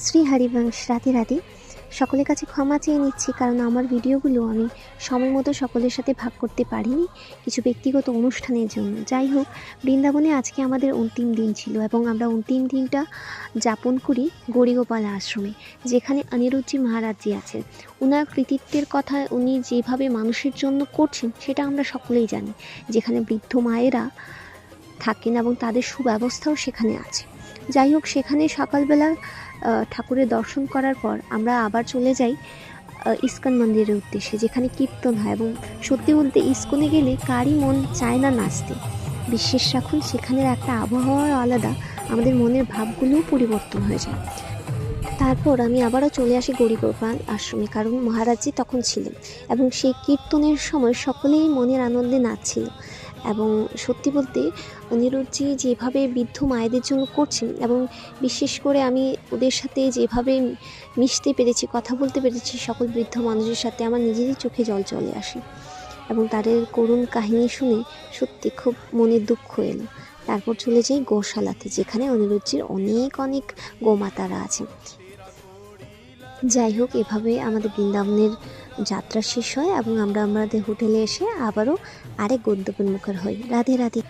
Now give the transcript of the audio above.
শ্রী হরিবংশ। রাধে রাধে। সকলের কাছে ক্ষমা চেয়ে নিচ্ছি, কারণ আমার ভিডিওগুলো আমি সময় মতো সকলের সাথে ভাগ করতে পারিনি কিছু ব্যক্তিগত অনুষ্ঠানের জন্য। যাই হোক, বৃন্দাবনে আজকে আমাদের অন্তিম দিন ছিল এবং আমরা অন্তিম দিনটা যাপন করি গৌরীগোপাল আশ্রমে, যেখানে অনিরুদ্ধজি মহারাজজি আছেন। ওনার কৃতিত্বের কথা উনি যেভাবে মানুষের জন্য করছেন সেটা আমরা সকলেই জানি। যেখানে বৃদ্ধ মায়েরা থাকেন এবং তাদের সুব্যবস্থাও সেখানে আছে। যাই হোক, সেখানে সকালবেলা ঠাকুরের দর্শন করার পর আমরা আবার চলে যাই ইস্কন মন্দিরের উদ্দেশ্যে, যেখানে কীর্তন হয়। এবং সত্যি বলতে ইস্কনে গেলে কারই মন চায় না নাচতে। বিশ্বাস রাখুন, সেখানের একটা আবহাওয়া আলাদা, আমাদের মনের ভাবগুলোও পরিবর্তন হয়ে যায়। তারপর আমি আবারও চলে আসি গৌরীগোপাল আশ্রমে, কারণ মহারাজজি তখন ছিলেন এবং সেই কীর্তনের সময় সকলেই মনের আনন্দে নাচছিল। এবং সত্যি বলতে অনিরুদ্ধজি যেভাবে বৃদ্ধ মায়েদের জন্য করছেন, এবং বিশেষ করে আমি ওদের সাথে যেভাবে মিশতে পেরেছি, কথা বলতে পেরেছি সকল বৃদ্ধ মানুষের সাথে, আমার নিজেরই চোখে জল চলে আসে। এবং তাদের করুণ কাহিনী শুনে সত্যি খুব মনে দুঃখ এলো। তারপর চলে যাই গোশালাতে, যেখানে অনিরুদ্ধজির অনেক অনেক গোমাতারা আছে। যাই হোক, এভাবে আমাদের বৃন্দাবনের যাত্রা শেষ হয় এবং আমরা আমাদের হোটেলে এসে আবারও আরেক গন্তব্যের মুখর হই। রাধে রাধে।